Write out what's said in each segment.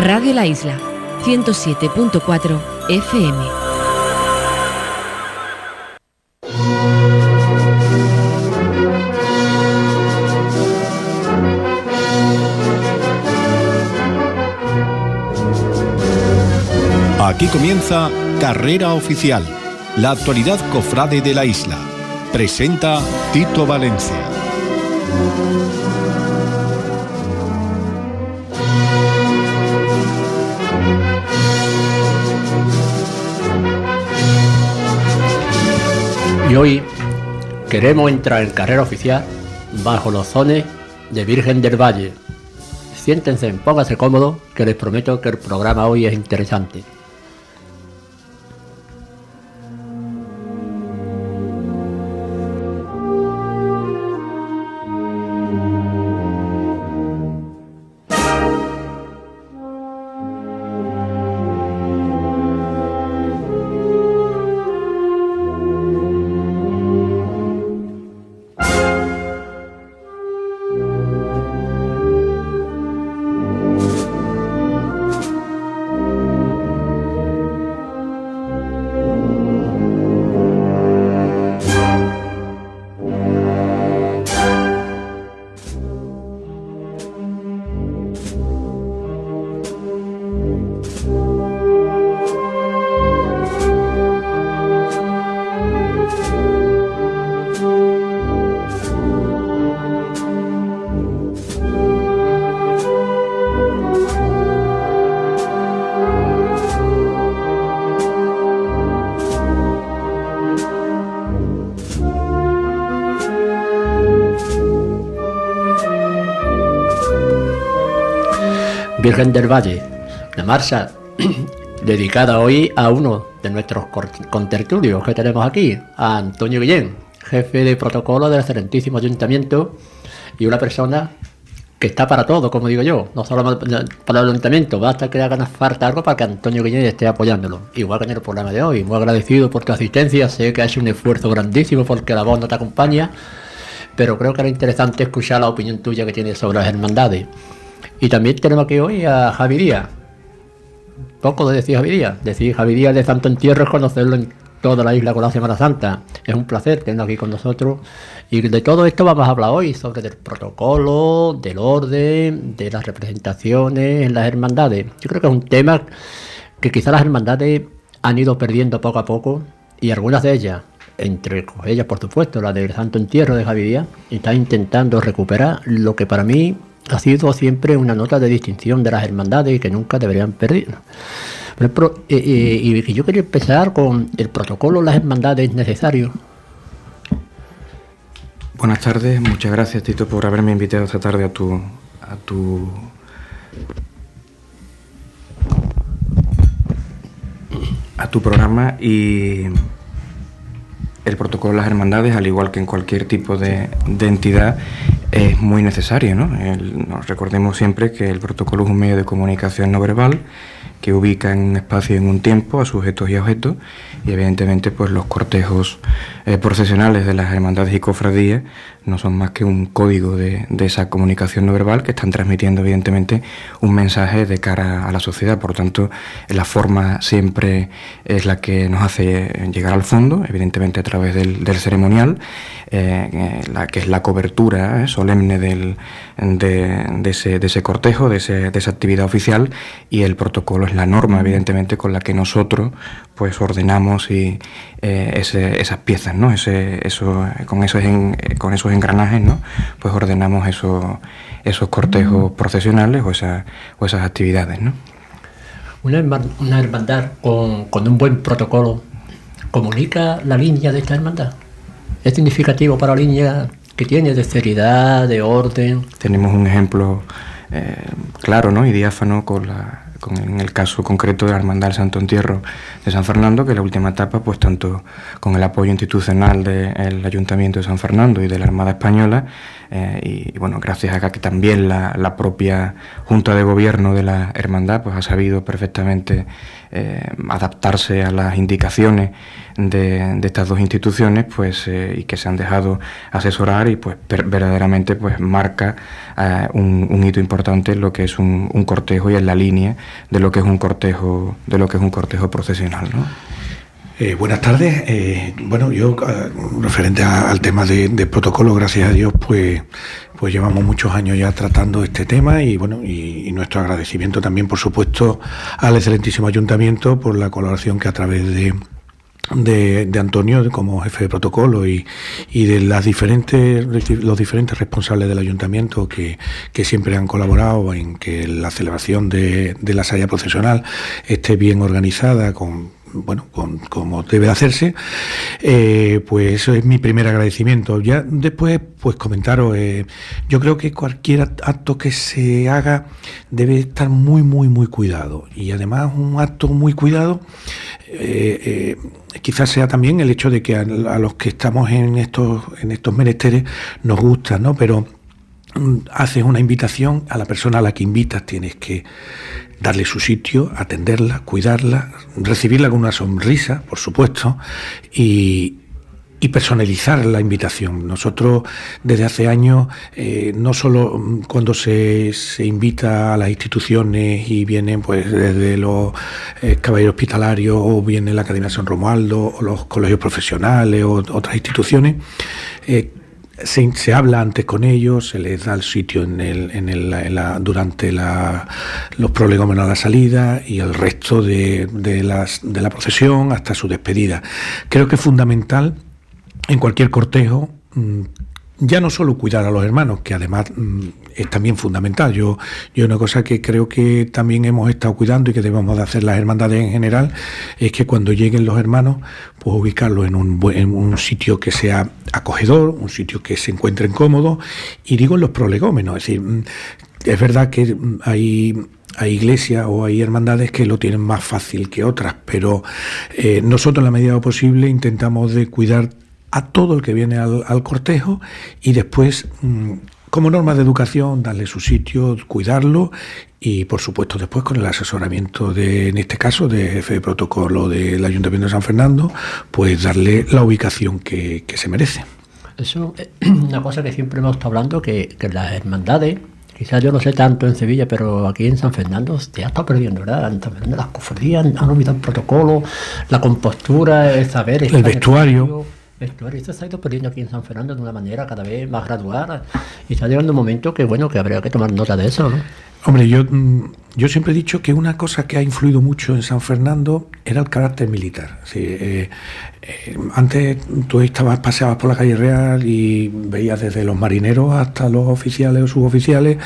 Radio La Isla, 107.4 FM. Aquí comienza Carrera Oficial, la actualidad cofrade de la isla. Presenta Tito Valencia. Y hoy queremos entrar en Carrera Oficial bajo los sones de Virgen del Valle. Siéntense, pónganse cómodos, que les prometo que el programa hoy es interesante. Virgen del Valle, la marcha dedicada hoy a uno de nuestros contertulios que tenemos aquí, a Antonio Guillén, jefe de protocolo del excelentísimo ayuntamiento y una persona que está para todo, como digo yo, no solo para el ayuntamiento, basta que hagan falta algo para que Antonio Guillén esté apoyándolo. Igual que en el programa de hoy, muy agradecido por tu asistencia, sé que has hecho un esfuerzo grandísimo porque la voz no te acompaña, pero creo que era interesante escuchar la opinión tuya que tienes sobre las hermandades. Y también tenemos aquí hoy a Javi Díaz. Poco de decir Javi Díaz. Decir Javi Díaz de Santo Entierro es conocerlo en toda la isla con la Semana Santa. Es un placer tenerlo aquí con nosotros. Y de todo esto vamos a hablar hoy, sobre el protocolo, del orden, de las representaciones en las hermandades. Yo creo que es un tema que quizás las hermandades han ido perdiendo poco a poco, y algunas de ellas, entre ellas por supuesto la del Santo Entierro de Javi Díaz, están intentando recuperar lo que para mí ha sido siempre una nota de distinción de las hermandades y que nunca deberían perder. Por ejemplo, y yo quería empezar con el protocolo de las hermandades necesario. Buenas tardes, muchas gracias Tito por haberme invitado esta tarde a tu programa. Y el protocolo de las hermandades, al igual que en cualquier tipo de entidad, es muy necesario, ¿no? Recordemos siempre que el protocolo es un medio de comunicación no verbal que ubica en un espacio y en un tiempo a sujetos y a objetos, y evidentemente pues los cortejos procesionales de las hermandades y cofradías no son más que un código de esa comunicación no verbal que están transmitiendo evidentemente un mensaje de cara a la sociedad. Por lo tanto, la forma siempre es la que nos hace llegar al fondo, evidentemente a través del ceremonial, la que es la cobertura solemne de ese cortejo, de esa actividad oficial, y el protocolo es la norma evidentemente con la que nosotros pues ordenamos y esas piezas, ¿no? Con esos engranajes, ¿no? Pues ordenamos esos cortejos procesionales o esas actividades, ¿no? Una hermandad con un buen protocolo comunica la línea de esta hermandad. ¿Es significativo para la línea que tiene de seriedad, de orden? Tenemos un ejemplo claro, ¿no? Y diáfano en el caso concreto de la Hermandad del Santo Entierro de San Fernando, que la última etapa, pues tanto con el apoyo institucional del Ayuntamiento de San Fernando y de la Armada Española, y bueno, gracias a que también la propia Junta de Gobierno de la Hermandad pues ha sabido perfectamente adaptarse a las indicaciones de estas dos instituciones, pues y que se han dejado asesorar, y pues verdaderamente pues marca un hito importante en lo que es un cortejo y en la línea de lo que es un cortejo procesional, ¿no? Buenas tardes. Bueno, yo referente al tema de protocolo, gracias a Dios, pues llevamos muchos años ya tratando este tema, y bueno, y nuestro agradecimiento también, por supuesto, al excelentísimo ayuntamiento por la colaboración que a través de Antonio como jefe de protocolo y de los diferentes responsables del ayuntamiento que siempre han colaborado en que la celebración de la salida procesional esté bien organizada como debe de hacerse, pues eso es mi primer agradecimiento. Ya después, pues comentaros, yo creo que cualquier acto que se haga debe estar muy, muy, muy cuidado, y además un acto muy cuidado quizás sea también el hecho de que a los que estamos en estos menesteres nos gusta, ¿no? Pero haces una invitación a la persona a la que invitas, tienes que darle su sitio, atenderla, cuidarla, recibirla con una sonrisa, por supuesto, y personalizar la invitación. Nosotros desde hace años, no solo cuando se invita a las instituciones y vienen pues desde los caballeros hospitalarios, o viene la Academia San Romualdo, o los colegios profesionales, o otras instituciones, se habla antes con ellos, se les da el sitio durante los prolegómenos a la salida y el resto de la procesión hasta su despedida. Creo que es fundamental en cualquier cortejo, ya no solo cuidar a los hermanos, que además es también fundamental. Yo una cosa que creo que también hemos estado cuidando y que debemos de hacer las hermandades en general, es que cuando lleguen los hermanos, pues ubicarlos en un sitio que sea acogedor, un sitio que se encuentren cómodos, y digo en los prolegómenos. Es decir, es verdad que hay iglesias o hay hermandades que lo tienen más fácil que otras, pero nosotros en la medida de lo posible intentamos de cuidar a todo el que viene al cortejo, y después, como norma de educación, darle su sitio, cuidarlo, y por supuesto después con el asesoramiento en este caso, de jefe de protocolo del Ayuntamiento de San Fernando, pues darle la ubicación que se merece. Eso es una cosa que siempre hemos estado hablando, que las hermandades, quizás yo no sé tanto en Sevilla, pero aquí en San Fernando se ha estado perdiendo, ¿verdad? En San Fernando las cofradías han olvidado el protocolo, la compostura, el saber, el vestuario. Esto se ha ido perdiendo aquí en San Fernando de una manera cada vez más gradual, y está llegando un momento que bueno, que habría que tomar nota de eso, ¿no? Hombre, yo siempre he dicho que una cosa que ha influido mucho en San Fernando era el carácter militar. Sí, antes tú paseabas por la calle Real y veías desde los marineros hasta los oficiales o suboficiales,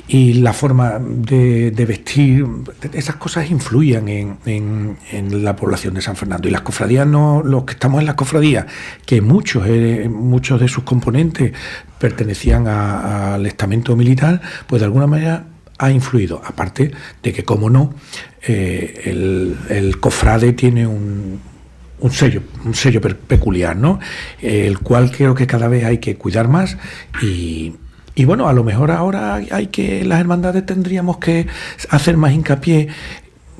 y la forma de vestir, esas cosas influían en la población de San Fernando. Y las cofradías, los que estamos en las cofradías, que muchos de sus componentes pertenecían al estamento militar, pues de alguna manera ha influido, aparte de que, como no, el cofrade tiene un sello peculiar, ¿no? El cual creo que cada vez hay que cuidar más, y bueno, a lo mejor ahora las hermandades tendríamos que hacer más hincapié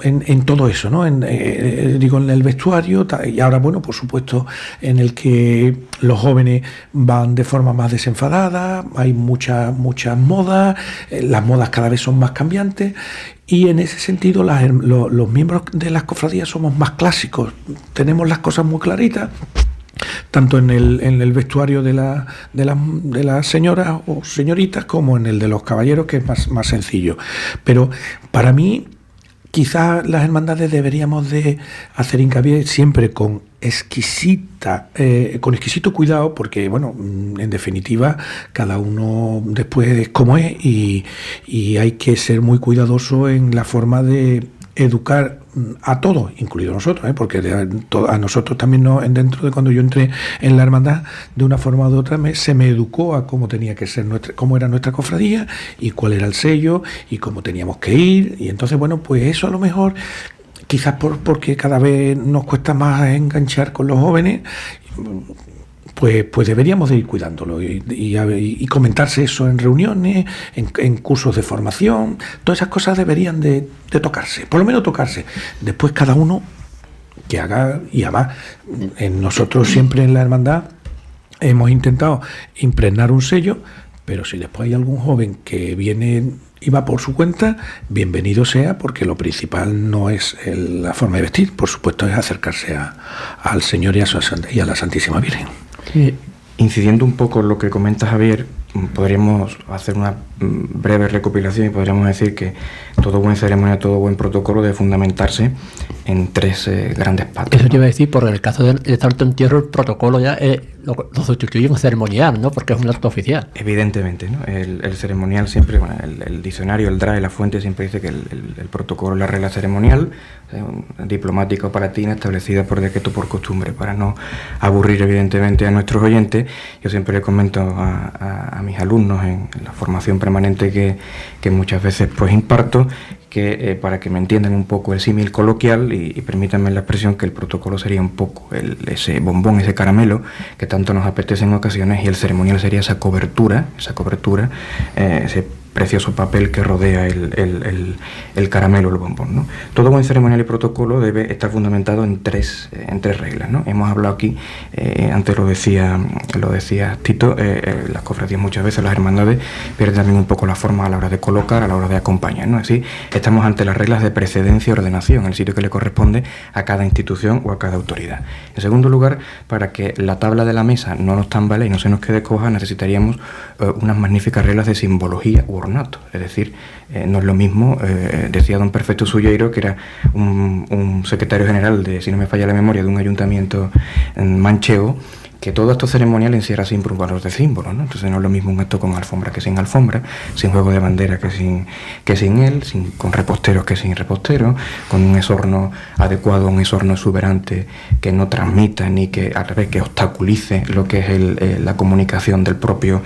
en todo eso, ¿no? Digo, en el vestuario, y ahora, bueno, por supuesto, en el que los jóvenes van de forma más desenfadada, hay muchas modas, las modas cada vez son más cambiantes, y en ese sentido los miembros de las cofradías somos más clásicos, tenemos las cosas muy claritas, tanto en el vestuario de las señoras o señoritas, como en el de los caballeros, que es más sencillo. Pero para mí, quizás las hermandades deberíamos de hacer hincapié siempre con exquisito cuidado, porque bueno, en definitiva, cada uno después es como es, y hay que ser muy cuidadoso en la forma de educar a todos, incluido nosotros, porque a nosotros también, dentro de cuando yo entré en la hermandad, de una forma u otra se me educó a cómo tenía que ser cómo era nuestra cofradía, y cuál era el sello, y cómo teníamos que ir. Y entonces, bueno, pues eso a lo mejor, quizás porque cada vez nos cuesta más enganchar con los jóvenes, pues deberíamos de ir cuidándolo y comentarse eso en reuniones, en cursos de formación. Todas esas cosas deberían de tocarse, por lo menos tocarse. Después cada uno que haga, y además nosotros siempre en la hermandad hemos intentado impregnar un sello, pero si después hay algún joven que viene y va por su cuenta, bienvenido sea, porque lo principal no es la forma de vestir, por supuesto es acercarse al Señor y a la Santísima Virgen. Sí. Incidiendo un poco en lo que comenta Javier, podríamos hacer una breve recopilación y podríamos decir que todo buen ceremonia, todo buen protocolo debe fundamentarse en tres grandes patas. Eso te iba a decir, porque en el caso del Santo Entierro el protocolo ya lo sustituye en ceremonial, ¿no? Porque es un acto oficial. Evidentemente, ¿no? El ceremonial siempre, bueno, el diccionario, el DRAE, la fuente siempre dice que el protocolo es la regla ceremonial, diplomática o palatina establecida por decreto por costumbre. Para no aburrir evidentemente a nuestros oyentes, yo siempre le comento a mis alumnos en la formación permanente que muchas veces pues imparto, que para que me entiendan un poco el símil coloquial y permítanme la expresión, que el protocolo sería un poco ese bombón, ese caramelo que tanto nos apetece en ocasiones, y el ceremonial sería esa cobertura, ese precioso papel que rodea el caramelo, el bombón, ¿no? Todo buen ceremonial y protocolo debe estar fundamentado en tres reglas, ¿no? Hemos hablado aquí, antes lo decía Tito, las cofradías muchas veces, las hermandades, pierden también un poco la forma a la hora de colocar, a la hora de acompañar, ¿no? Así estamos ante las reglas de precedencia y ordenación, el sitio que le corresponde a cada institución o a cada autoridad. En segundo lugar, para que la tabla de la mesa no nos tambalee y no se nos quede coja, necesitaríamos unas magníficas reglas de simbología u ornato. Es decir, no es lo mismo, decía don Perfecto Sulleiro, que era un secretario general de, si no me falla la memoria, de un ayuntamiento manchego, que todo acto ceremonial encierra siempre un valor de símbolo, ¿no? Entonces no es lo mismo un acto con alfombra que sin alfombra, sin juego de bandera que sin él, con reposteros que sin reposteros, con un esorno adecuado, un esorno exuberante que no transmita ni que al revés que obstaculice lo que es la comunicación del propio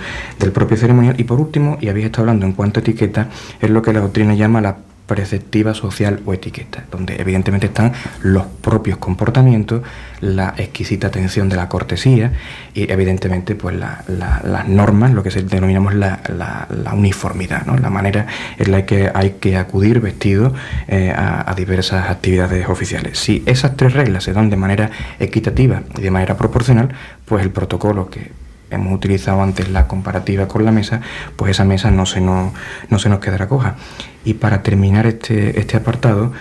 ceremonial. Y por último, y habéis estado hablando en cuanto a etiqueta, es lo que la doctrina llama la preceptiva social o etiqueta, donde evidentemente están los propios comportamientos, la exquisita atención de la cortesía y evidentemente pues las normas, lo que denominamos la uniformidad, ¿no? La manera en la que hay que acudir vestido a diversas actividades oficiales. Si esas tres reglas se dan de manera equitativa y de manera proporcional, pues el protocolo que hemos utilizado antes, la comparativa con la mesa, pues esa mesa no se nos quedará coja. Y para terminar este apartado,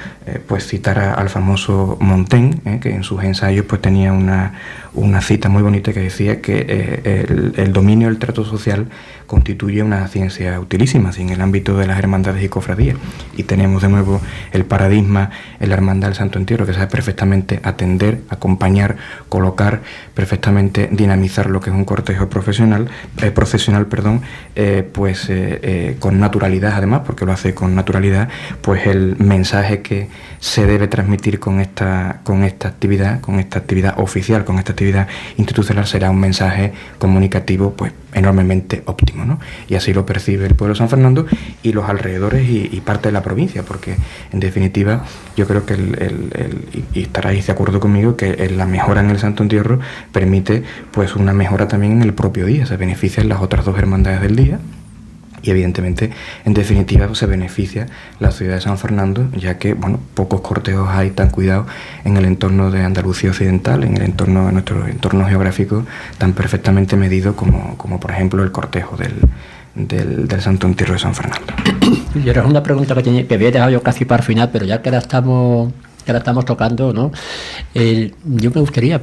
pues citar al famoso Montaigne, que en sus ensayos pues tenía una cita muy bonita que decía que el dominio del trato social constituye una ciencia utilísima en el ámbito de las hermandades y cofradías. Y tenemos de nuevo el paradigma en la hermandad del Santo Entierro, que sabe perfectamente atender, acompañar, colocar, perfectamente dinamizar lo que es un cortejo procesional, con naturalidad además, porque lo hace con naturalidad, pues el mensaje que se debe transmitir con esta actividad oficial, con esta actividad institucional, será un mensaje comunicativo pues enormemente óptimo, ¿no? Y así lo percibe el pueblo de San Fernando y los alrededores y parte de la provincia, porque en definitiva yo creo que y estaréis de acuerdo conmigo que la mejora en el Santo Entierro permite pues una mejora también en el propio día, se benefician las otras dos hermandades del día. Y evidentemente, en definitiva, se beneficia la ciudad de San Fernando, ya que, pocos cortejos hay tan cuidados en el entorno de Andalucía Occidental, en el entorno de nuestro entorno geográfico, tan perfectamente medido como por ejemplo, el cortejo del Santo Entierro de San Fernando. Y ahora es una pregunta que había dejado yo casi para el final, pero ya que la estamos tocando, ¿no? Yo me gustaría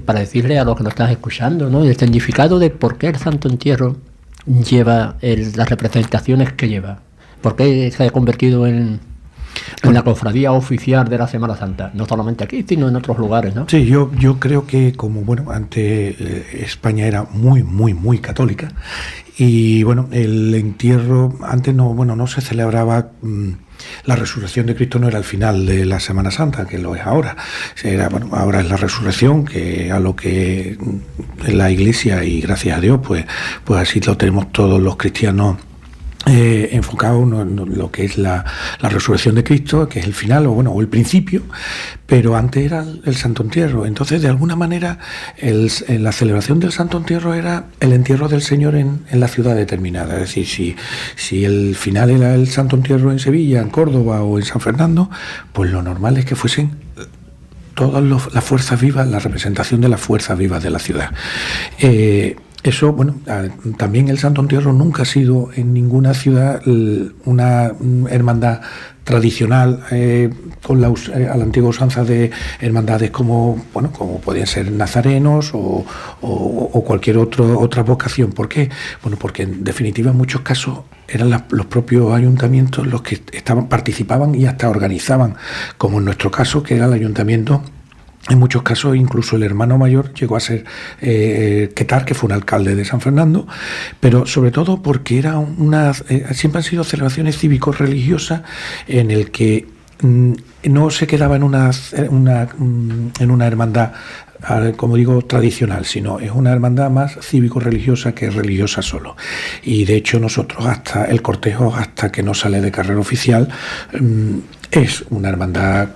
para decirle a los que nos están escuchando, ¿no? El significado de por qué el Santo Entierro lleva las representaciones que lleva. ¿Por qué se ha convertido en la cofradía oficial de la Semana Santa? No solamente aquí, sino en otros lugares, ¿no? Sí, yo creo que como, antes España era muy, muy, muy católica y, el entierro, antes no se celebraba... La resurrección de Cristo no era el final de la Semana Santa, que lo es ahora. Ahora es la resurrección, que a lo que en la Iglesia, y gracias a Dios, pues así lo tenemos todos los cristianos enfocado en lo que es la resurrección de Cristo, que es el final o el principio, pero antes era el Santo Entierro. Entonces, de alguna manera, la celebración del Santo Entierro era el entierro del Señor en la ciudad determinada. Es decir, si el final era el Santo Entierro en Sevilla, en Córdoba o en San Fernando, pues lo normal es que fuesen todas las fuerzas vivas, la representación de las fuerzas vivas de la ciudad. Eso, también el Santo Entierro nunca ha sido en ninguna ciudad una hermandad tradicional con a la antigua usanza de hermandades como podían ser nazarenos o cualquier otra vocación. ¿Por qué? Bueno, porque en definitiva en muchos casos eran los propios ayuntamientos los que participaban y hasta organizaban, como en nuestro caso, que era el ayuntamiento. En muchos casos, incluso el hermano mayor llegó a ser Quetar, que fue un alcalde de San Fernando, pero sobre todo porque era siempre han sido celebraciones cívico-religiosas en el que no se quedaba en una hermandad, como digo, tradicional, sino es una hermandad más cívico-religiosa que religiosa solo. Y de hecho nosotros, hasta el cortejo, hasta que no sale de carrera oficial, es una hermandad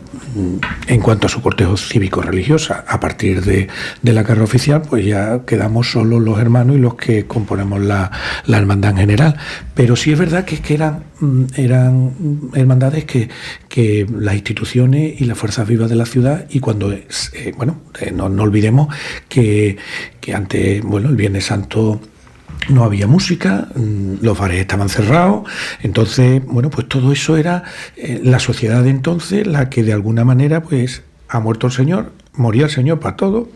en cuanto a su cortejo cívico-religiosa. A partir de la carrera oficial, pues ya quedamos solo los hermanos y los que componemos la hermandad en general. Pero sí es verdad que eran hermandades que las instituciones y las fuerzas vivas de la ciudad, y cuando no olvidemos que antes, el Viernes Santo no había música, los bares estaban cerrados, entonces, pues todo eso era la sociedad de entonces la que de alguna manera, pues, ha muerto el Señor, moría el Señor para todo,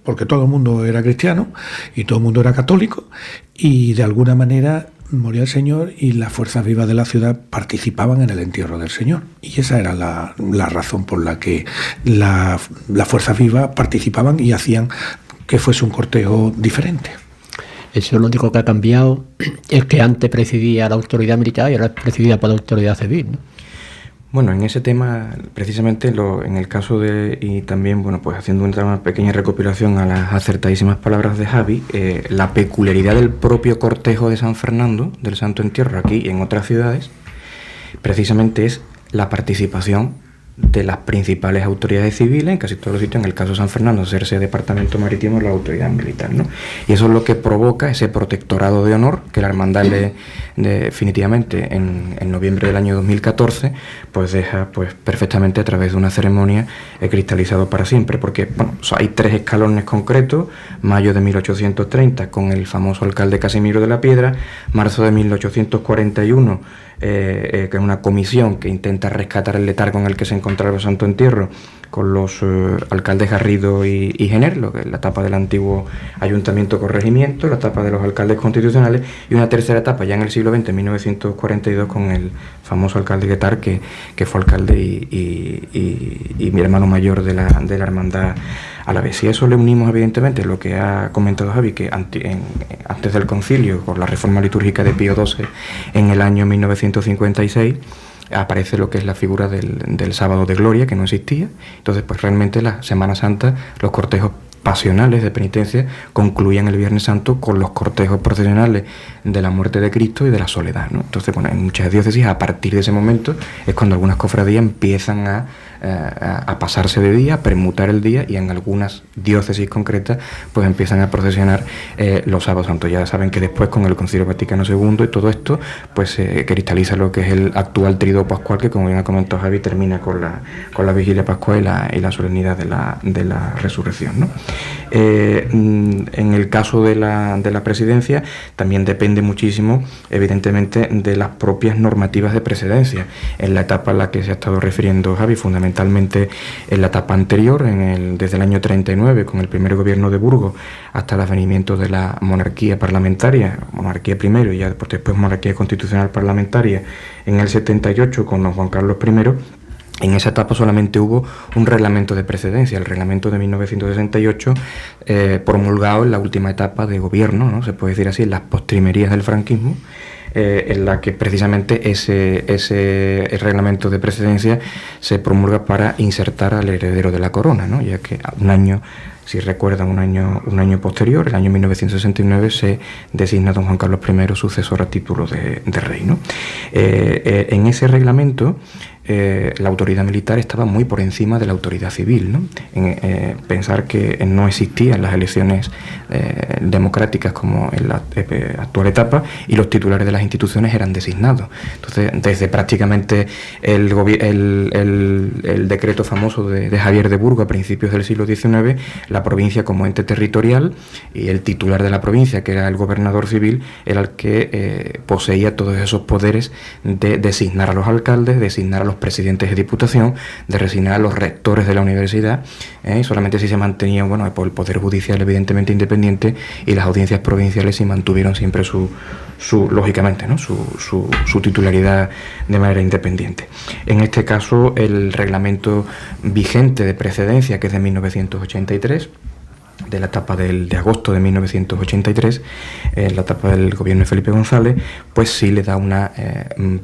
porque todo el mundo era cristiano y todo el mundo era católico, y de alguna manera moría el Señor y las fuerzas vivas de la ciudad participaban en el entierro del Señor. Y esa era la razón por la que las fuerzas vivas participaban y hacían que fuese un cortejo diferente. Eso lo único que ha cambiado es que antes presidía la autoridad militar y ahora es presidida por la autoridad civil, ¿no? Bueno, en ese tema, precisamente en el caso y también, pues haciendo una pequeña recopilación a las acertadísimas palabras de Javi, la peculiaridad del propio cortejo de San Fernando, del Santo Entierro, aquí y en otras ciudades, precisamente es la participación de las principales autoridades civiles, en casi todos los sitios, en el caso de San Fernando, hacerse departamento marítimo, la autoridad militar, ¿no? Y eso es lo que provoca ese protectorado de honor que la hermandad definitivamente en noviembre del año 2014 pues deja perfectamente a través de una ceremonia cristalizado para siempre, porque hay 3 escalones concretos: mayo de 1830 con el famoso alcalde Casimiro de la Piedra, marzo de 1841 que es una comisión que intenta rescatar el letargo en el que se encontraba el Santo Entierro, con los alcaldes Garrido y Jenner, lo que es la etapa del antiguo ayuntamiento corregimiento, la etapa de los alcaldes constitucionales, y una tercera etapa ya en el siglo XX, 1942, con el famoso alcalde Guetar, que fue alcalde y mi hermano mayor de la hermandad a la vez. Y a eso le unimos evidentemente lo que ha comentado Javi, que antes del concilio, con la reforma litúrgica de Pío XII en el año 1956, aparece lo que es la figura del sábado de gloria, que no existía. Entonces, pues realmente la Semana Santa, los cortejos pasionales de penitencia concluían el Viernes Santo con los cortejos procesionales de la muerte de Cristo y de la soledad, ¿no? Entonces, en muchas diócesis, a partir de ese momento es cuando algunas cofradías empiezan a pasarse de día, a permutar el día, y en algunas diócesis concretas pues empiezan a procesionar los sábados santos. Ya saben que después, con el Concilio Vaticano II y todo esto, pues se cristaliza lo que es el actual Tríodo Pascual, que, como bien ha comentado Javi, termina con la vigilia pascual y la solemnidad de la resurrección, ¿no? En el caso de la presidencia también depende muchísimo, evidentemente, de las propias normativas de precedencia. En la etapa a la que se ha estado refiriendo Javi, fundamentalmente en la etapa anterior, desde el año 39, con el primer gobierno de Burgos, hasta el advenimiento de la monarquía parlamentaria, monarquía primero y ya después monarquía constitucional parlamentaria en el 78 con don Juan Carlos I. En esa etapa solamente hubo un reglamento de precedencia, el reglamento de 1968, promulgado en la última etapa de gobierno, ¿no? Se puede decir así, en las postrimerías del franquismo, en la que precisamente ese reglamento de precedencia se promulga para insertar al heredero de la corona, ¿no? Ya que un año, si recuerdan, un año posterior, el año 1969, se designa a don Juan Carlos I sucesor a título de rey, ¿no? En ese reglamento la autoridad militar estaba muy por encima de la autoridad civil, ¿no? Pensar que no existían las elecciones democráticas como en la actual etapa, y los titulares de las instituciones eran designados. Entonces, desde prácticamente el decreto famoso de Javier de Burgos a principios del siglo XIX, la provincia como ente territorial y el titular de la provincia, que era el gobernador civil, era el que poseía todos esos poderes de designar a los alcaldes, designar a los presidentes de diputación, de designar a los rectores de la universidad, y solamente si se mantenía, bueno, el poder judicial evidentemente independiente, y las audiencias provinciales sí mantuvieron siempre lógicamente, ¿no? su titularidad de manera independiente. En este caso, el reglamento vigente de precedencia, que es de 1983, de la etapa de agosto de 1983, la etapa del gobierno de Felipe González, pues sí le da una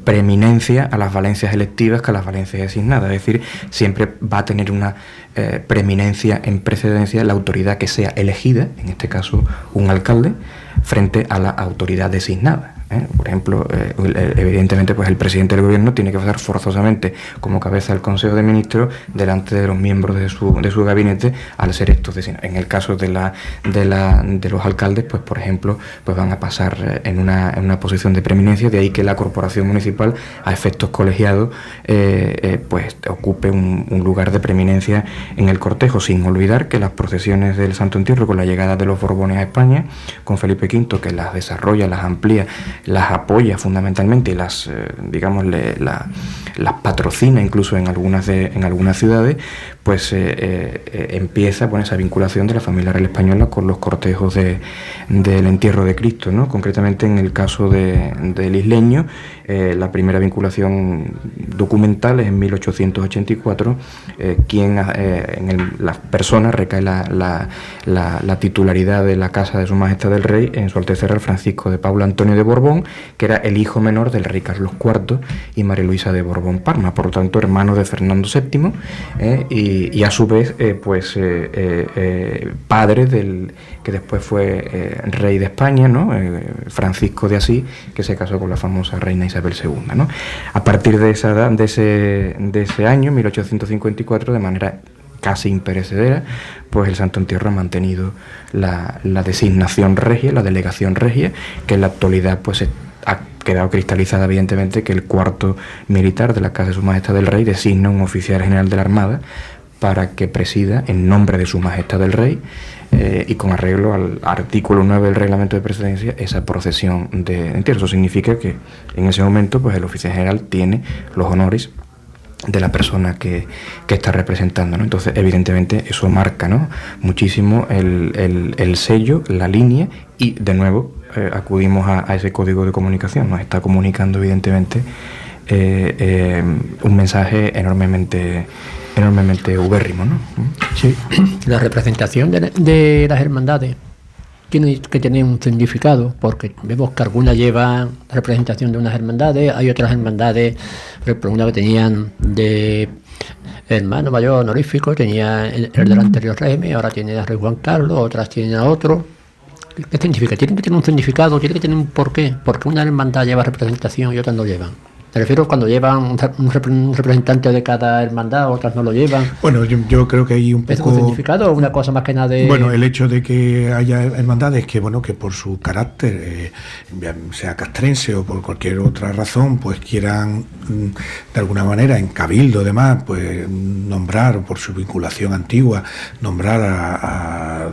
preeminencia a las valencias electivas que a las valencias designadas. Es decir, siempre va a tener una preeminencia en precedencia la autoridad que sea elegida, en este caso un alcalde, frente a la autoridad designada. Por ejemplo, evidentemente, pues el presidente del gobierno tiene que pasar forzosamente como cabeza del Consejo de Ministros delante de los miembros de su gabinete al ser estos designados. En el caso de los alcaldes, pues por ejemplo, pues van a pasar en una posición de preeminencia, de ahí que la corporación municipal, a efectos colegiados, pues ocupe un lugar de preeminencia en el cortejo, sin olvidar que las procesiones del Santo Entierro, con la llegada de los Borbones a España, con Felipe V, que las desarrolla, las amplía, las apoya fundamentalmente y las patrocina incluso en algunas ciudades, pues empieza esa vinculación de la familia real española con los cortejos del entierro de Cristo, ¿no? Concretamente en el caso del isleño, la primera vinculación documental es en 1884, la persona recae la titularidad de la casa de Su Majestad el Rey en Su Alteza Real Francisco de Paula Antonio de Borbón, que era el hijo menor del rey Carlos IV y María Luisa de Borbón Parma, por lo tanto hermano de Fernando VII, y a su vez padre del que después fue rey de España, ¿no? Francisco de Asís, que se casó con la famosa reina Isabel II, ¿no? A partir de esa edad, de ese año 1854, de manera casi imperecedera, pues el Santo Entierro ha mantenido la designación regia, la delegación regia, que en la actualidad pues ha quedado cristalizada evidentemente que el cuarto militar de la Casa de Su Majestad el Rey designa un oficial general de la Armada para que presida en nombre de Su Majestad el Rey, y con arreglo al artículo 9 del reglamento de precedencia, esa procesión de entierro. Eso significa que en ese momento pues el oficial general tiene los honores de la persona que está representando, ¿no? Entonces, evidentemente, eso marca, ¿no?, muchísimo el sello, la línea, y de nuevo acudimos a ese código de comunicación. Nos está comunicando, evidentemente, un mensaje enormemente ubérrimo, ¿no? Sí, la representación de las hermandades tiene que tener un significado, porque vemos que algunas llevan representación de unas hermandades, hay otras hermandades, por ejemplo, una que tenían de hermano mayor honorífico, tenía el del anterior régimen, ahora tiene a Rey Juan Carlos, otras tienen a otro. ¿Qué significa? Tiene que tener un significado, tiene que tener un porqué, porque una hermandad lleva representación y otras no llevan. Me refiero cuando llevan un representante de cada hermandad, otras no lo llevan. Bueno, yo creo que hay un poco... ¿Es un significado o una cosa más que nada de...? Bueno, el hecho de que haya hermandades que, bueno, que por su carácter, sea castrense o por cualquier otra razón, pues quieran, de alguna manera, en cabildo, además, pues nombrar, por su vinculación antigua, nombrar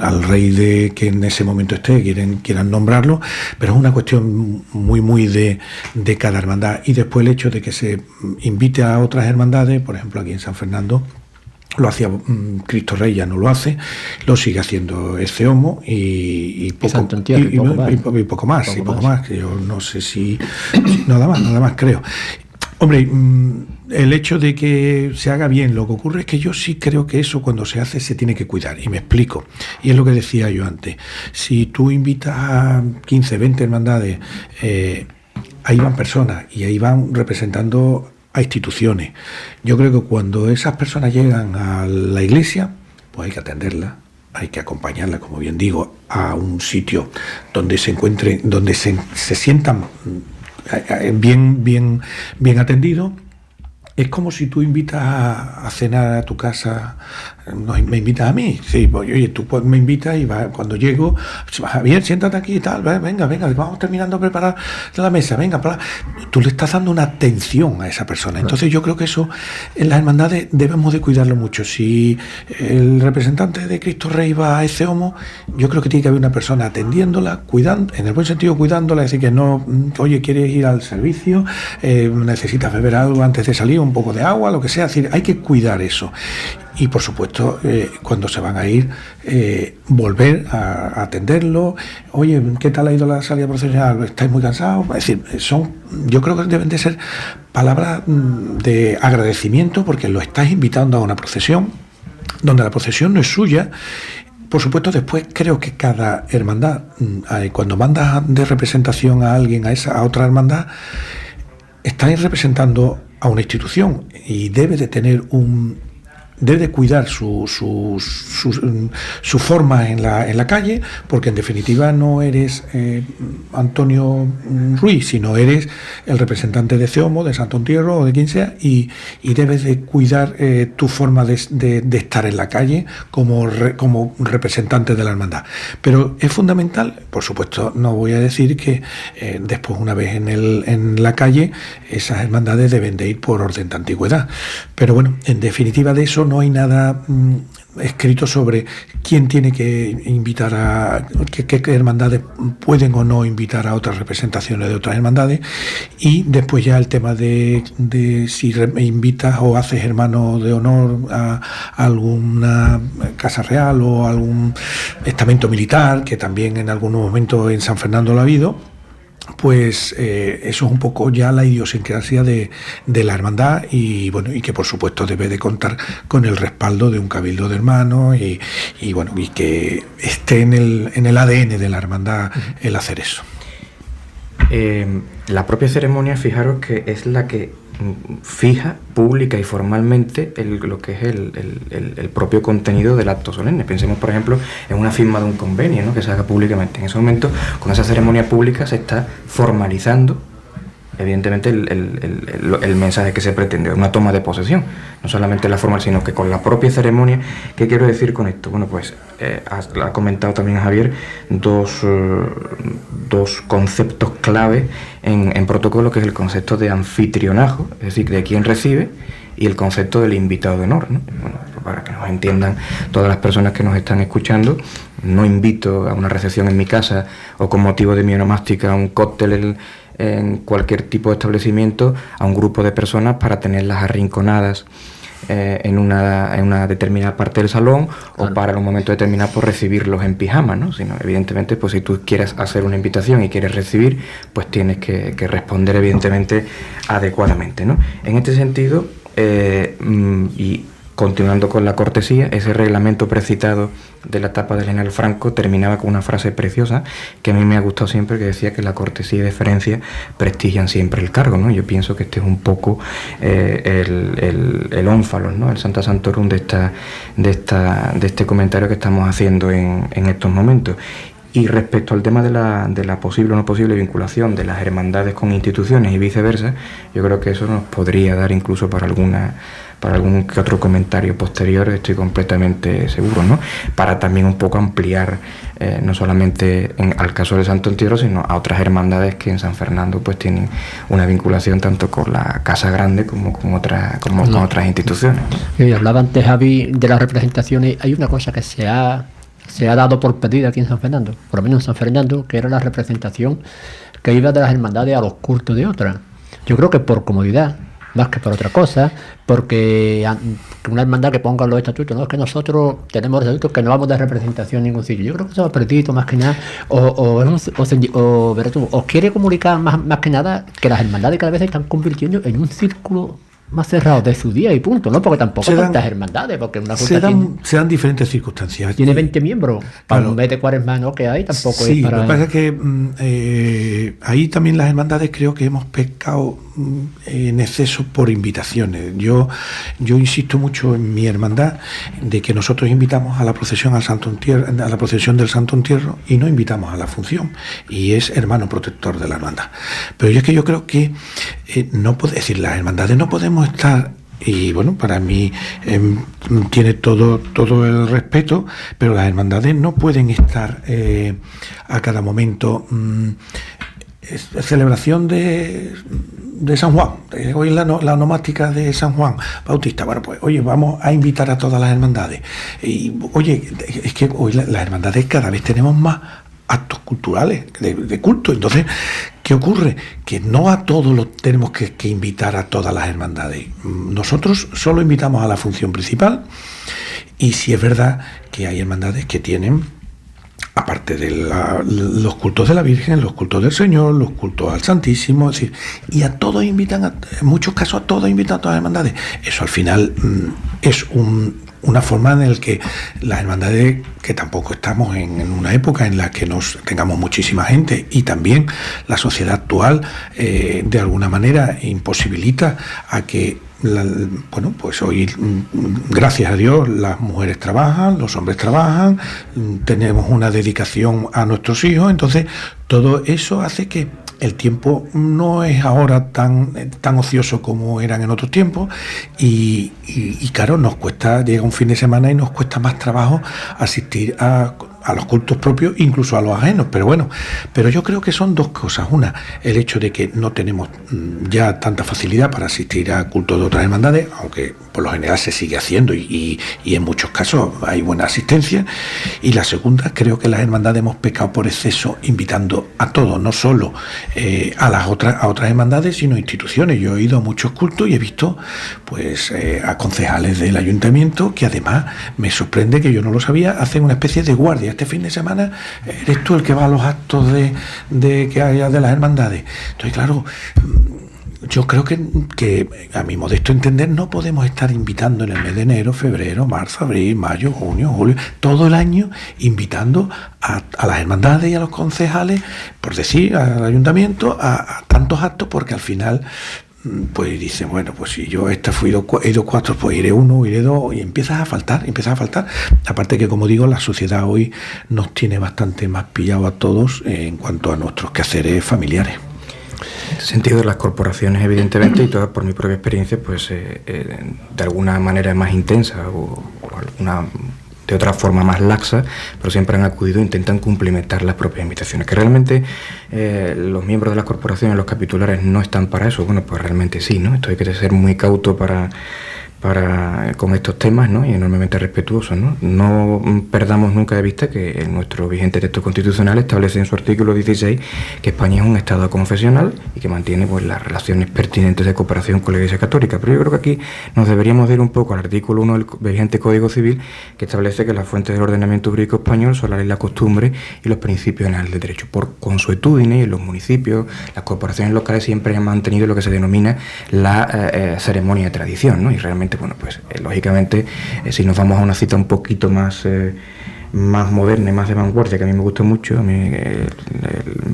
al rey de que en ese momento esté, quieran nombrarlo, pero es una cuestión muy de cada hermandad. Y después el hecho de que se invite a otras hermandades, por ejemplo aquí en San Fernando lo hacía Cristo Rey, ya no lo hace, lo sigue haciendo Eceomo y poco más. Yo no sé si nada más creo. Hombre, el hecho de que se haga bien, lo que ocurre es que yo sí creo que eso cuando se hace se tiene que cuidar, y me explico. Y es lo que decía yo antes. Si tú invitas a 15, 20 hermandades, ahí van personas y ahí van representando a instituciones. Yo creo que cuando esas personas llegan a la iglesia, pues hay que atenderlas, hay que acompañarlas, como bien digo, a un sitio donde se encuentren, donde se sientan bien atendidos. Es como si tú invitas a cenar a tu casa, no, me invitas a mí, sí, pues, oye, tú me invitas y cuando llego, Javier, siéntate aquí y tal, venga, vamos terminando de preparar la mesa, venga, tú le estás dando una atención a esa persona. Entonces yo creo que eso en las hermandades debemos de cuidarlo mucho. Si el representante de Cristo Rey va a ese homo, yo creo que tiene que haber una persona atendiéndola, cuidando, en el buen sentido cuidándola, es decir, que no, oye, quieres ir al servicio, necesitas beber algo antes de salir, un poco de agua, lo que sea, es decir, hay que cuidar eso. Y por supuesto, cuando se van a ir, volver a atenderlo. Oye, ¿qué tal ha ido la salida procesional? ¿Estáis muy cansados? Es decir, yo creo que deben de ser palabras de agradecimiento, porque lo estás invitando a una procesión donde la procesión no es suya. Por supuesto, después creo que cada hermandad, cuando mandas de representación a alguien a otra hermandad, estáis representando a una institución y debe de tener debe de cuidar su forma en la calle, porque en definitiva no eres Antonio Ruiz, sino eres el representante de Ceomo, de Santo Entierro o de quien sea, y debes de cuidar tu forma de estar en la calle como representante de la hermandad. Pero es fundamental, por supuesto, no voy a decir que después, una vez en la calle, esas hermandades deben de ir por orden de antigüedad. Pero bueno, en definitiva de eso no hay nada escrito sobre quién tiene que invitar qué hermandades pueden o no invitar a otras representaciones de otras hermandades, y después ya el tema de si invitas o haces hermano de honor a alguna casa real o algún estamento militar, que también en algunos momentos en San Fernando lo ha habido. Pues eso es un poco ya la idiosincrasia de la hermandad, y bueno, y que por supuesto debe de contar con el respaldo de un cabildo de hermanos y bueno, y que esté en el ADN de la hermandad el hacer eso. La propia ceremonia, fijaros que es la que fija pública y formalmente lo que es el propio contenido del acto solemne. Pensemos, por ejemplo, en una firma de un convenio, ¿no?, que se haga públicamente. En ese momento, con esa ceremonia pública, se está formalizando evidentemente el mensaje que se pretende, una toma de posesión, no solamente la formal, sino que con la propia ceremonia. ¿Qué quiero decir con esto? Bueno, pues ha comentado también Javier dos conceptos clave en protocolo, que es el concepto de anfitrionajo, es decir, de quien recibe, y el concepto del invitado de honor, ¿no? Bueno, para que nos entiendan todas las personas que nos están escuchando, no invito a una recepción en mi casa o con motivo de mi onomástica a un cóctel en cualquier tipo de establecimiento a un grupo de personas para tenerlas arrinconadas en una determinada parte del salón, claro, o para en un momento determinado por recibirlos en pijama, ¿no? Sino, evidentemente, pues si tú quieres hacer una invitación y quieres recibir, pues tienes que responder evidentemente adecuadamente, ¿no? En este sentido, y continuando con la cortesía, ese reglamento precitado de la etapa del general Franco terminaba con una frase preciosa que a mí me ha gustado siempre, que decía que la cortesía y deferencia prestigian siempre el cargo, ¿no? Yo pienso que este es un poco el ónfalos, ¿no?, el Santa Santorum de este comentario que estamos haciendo en estos momentos. Y respecto al tema de la posible o no posible vinculación de las hermandades con instituciones y viceversa, yo creo que eso nos podría dar incluso para algún que otro comentario posterior, estoy completamente seguro, ¿no? Para también un poco ampliar, no solamente al caso del Santo Entierro, sino a otras hermandades que en San Fernando pues tienen una vinculación tanto con la Casa Grande como con otras instituciones. Y hablaba antes, Javi, de las representaciones. Hay una cosa que se ha dado por perdida aquí en San Fernando, por lo menos en San Fernando, que era la representación que iba de las hermandades a los cultos de otras. Yo creo que por comodidad más que por otra cosa, porque una hermandad que ponga los estatutos, no, es que nosotros tenemos estatutos que no vamos de representación en ningún sitio. Yo creo que eso ha perdido más que nada, os quiere comunicar más que nada que las hermandades cada vez se están convirtiendo en un círculo más cerrado de su día y punto, ¿no? Porque tampoco hay tantas hermandades, porque una se dan diferentes circunstancias. Tiene 20 miembros, para un mes de Cuaresma, ¿no? Que hay, tampoco es para... Lo que pasa es que ahí también las hermandades creo que hemos pecado en exceso por invitaciones. Yo insisto mucho en mi hermandad de que nosotros invitamos a la procesión a la procesión del Santo Entierro y no invitamos a la función, y es hermano protector de la hermandad. Pero yo es que yo creo que no puede decir, las hermandades no podemos estar, y bueno, para mí tiene todo el respeto, pero las hermandades no pueden estar a cada momento celebración de San Juan, hoy es la onomástica de San Juan Bautista. Bueno, pues oye, vamos a invitar a todas las hermandades, y oye, es que hoy las hermandades cada vez tenemos más actos culturales de culto. Entonces, ¿qué ocurre? Que no a todos los tenemos que invitar a todas las hermandades. Nosotros solo invitamos a la función principal, y si es verdad que hay hermandades que tienen, aparte de los cultos de la Virgen, los cultos del Señor, los cultos al Santísimo, es decir, y a todos invitan, en muchos casos a todos invitan a todas las hermandades. Eso al final es una forma en la que las hermandades, que tampoco estamos en una época en la que tengamos muchísima gente, y también la sociedad actual de alguna manera imposibilita a que pues hoy, gracias a Dios, las mujeres trabajan, los hombres trabajan, tenemos una dedicación a nuestros hijos, entonces todo eso hace que el tiempo no es ahora tan ocioso como eran en otros tiempos, y claro, nos cuesta, llega un fin de semana y nos cuesta más trabajo asistir a los cultos propios, incluso a los ajenos, pero yo creo que son dos cosas. Una, el hecho de que no tenemos ya tanta facilidad para asistir a cultos de otras hermandades, aunque por lo general se sigue haciendo y en muchos casos hay buena asistencia. Y la segunda, creo que las hermandades hemos pecado por exceso invitando a todos, no solo a otras hermandades, sino instituciones. Yo he ido a muchos cultos y he visto pues a concejales del ayuntamiento que además me sorprende, que yo no lo sabía, hacen una especie de guardia. Este fin de semana eres tú el que va a los actos de que haya de las hermandades. Entonces, claro, yo creo que a mi modesto entender no podemos estar invitando en el mes de enero, febrero, marzo, abril, mayo, junio, julio, todo el año invitando a las hermandades y a los concejales, por decir, al ayuntamiento, a tantos actos, porque al final pues dicen, bueno, pues si yo he ido 4, pues iré 1, iré 2, y empiezas a faltar. Aparte que, como digo, la sociedad hoy nos tiene bastante más pillado a todos en cuanto a nuestros quehaceres familiares. En este sentido, de las corporaciones, evidentemente, y toda por mi propia experiencia, pues de alguna manera más intensa o alguna de otra forma más laxa, pero siempre han acudido e intentan cumplimentar las propias invitaciones. Que realmente los miembros de las corporaciones, los capitulares, no están para eso. Bueno, pues realmente sí, ¿no? Esto hay que ser muy cauto con estos temas, ¿no? Y enormemente respetuosos, ¿no? No perdamos nunca de vista que nuestro vigente texto constitucional establece en su artículo 16 que España es un Estado confesional y que mantiene pues las relaciones pertinentes de cooperación con la Iglesia Católica. Pero yo creo que aquí nos deberíamos ir un poco al artículo 1 del vigente Código Civil, que establece que las fuentes del ordenamiento jurídico español son la ley, la costumbre y los principios generales del derecho. Por consuetudine, en los municipios, las corporaciones locales siempre han mantenido lo que se denomina la ceremonia de tradición, ¿no? Y realmente, bueno, pues lógicamente, si nos vamos a una cita un poquito más moderna y más de vanguardia, que a mí me gusta mucho, a mí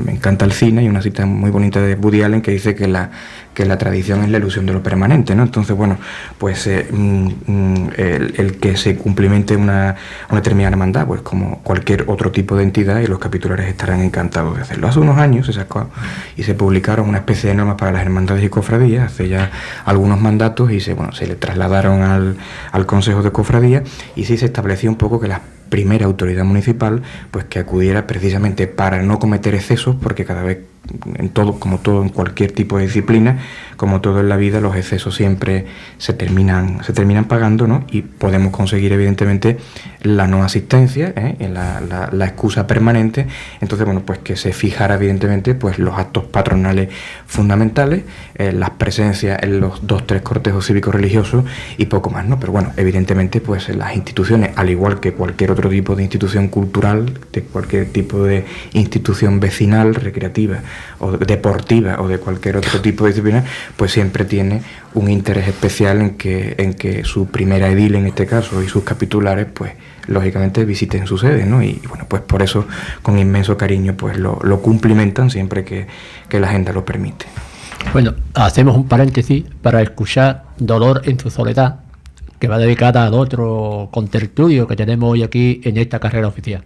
me encanta el cine, y una cita muy bonita de Woody Allen que dice que la tradición es la ilusión de lo permanente, ¿no? Entonces, bueno, pues el que se cumplimente una determinada hermandad, pues como cualquier otro tipo de entidad, y los capitulares estarán encantados de hacerlo. Hace unos años se sacó y se publicaron una especie de normas para las hermandades y cofradías, hace ya algunos mandatos, y se le trasladaron al Consejo de Cofradía, y sí se estableció un poco que la primera autoridad municipal pues que acudiera precisamente para no cometer excesos, porque cada vez en todo, como todo en cualquier tipo de disciplina, como todo en la vida, los excesos siempre se terminan pagando, ¿no? Y podemos conseguir evidentemente la no asistencia, la excusa permanente. Entonces, bueno, pues que se fijara evidentemente pues los actos patronales fundamentales, las presencias en los 2-3 cortejos cívicos religiosos y poco más, ¿no? Pero bueno, evidentemente pues las instituciones, al igual que cualquier otro tipo de institución cultural, de cualquier tipo de institución vecinal, recreativa o deportiva o de cualquier otro tipo de disciplina, pues siempre tiene un interés especial en que su primera edil, en este caso, y sus capitulares, pues lógicamente visiten su sede, ¿no? Y bueno, pues por eso con inmenso cariño pues lo cumplimentan siempre que la agenda lo permite. Bueno, hacemos un paréntesis para escuchar Dolor en tu soledad, que va dedicada al otro contertulio que tenemos hoy aquí en esta carrera oficial.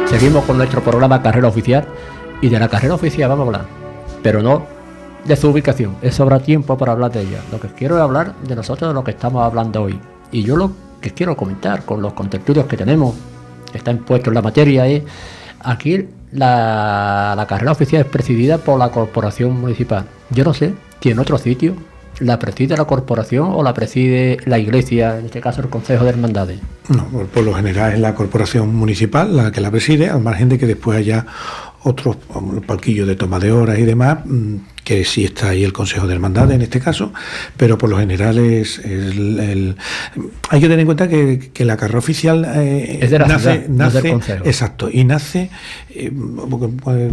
Seguimos con nuestro programa Carrera Oficial, y de la carrera oficial vamos a hablar, pero no de su ubicación, eso habrá tiempo para hablar de ella. Lo que quiero es hablar de nosotros, de lo que estamos hablando hoy. Y yo lo que quiero comentar con los contertulios que tenemos, que están puestos en la materia, es aquí la carrera oficial es presidida por la corporación municipal. Yo no sé si en otro sitio la preside la corporación o la preside la iglesia, en este caso el Consejo de Hermandades. No, por lo general es la corporación municipal la que la preside, al margen de que después haya otros palquillos de toma de horas y demás, que sí está ahí el Consejo de Hermandades en este caso, pero por lo general hay que tener en cuenta que la carrera oficial es de la ciudad, no del Consejo. Exacto, y nace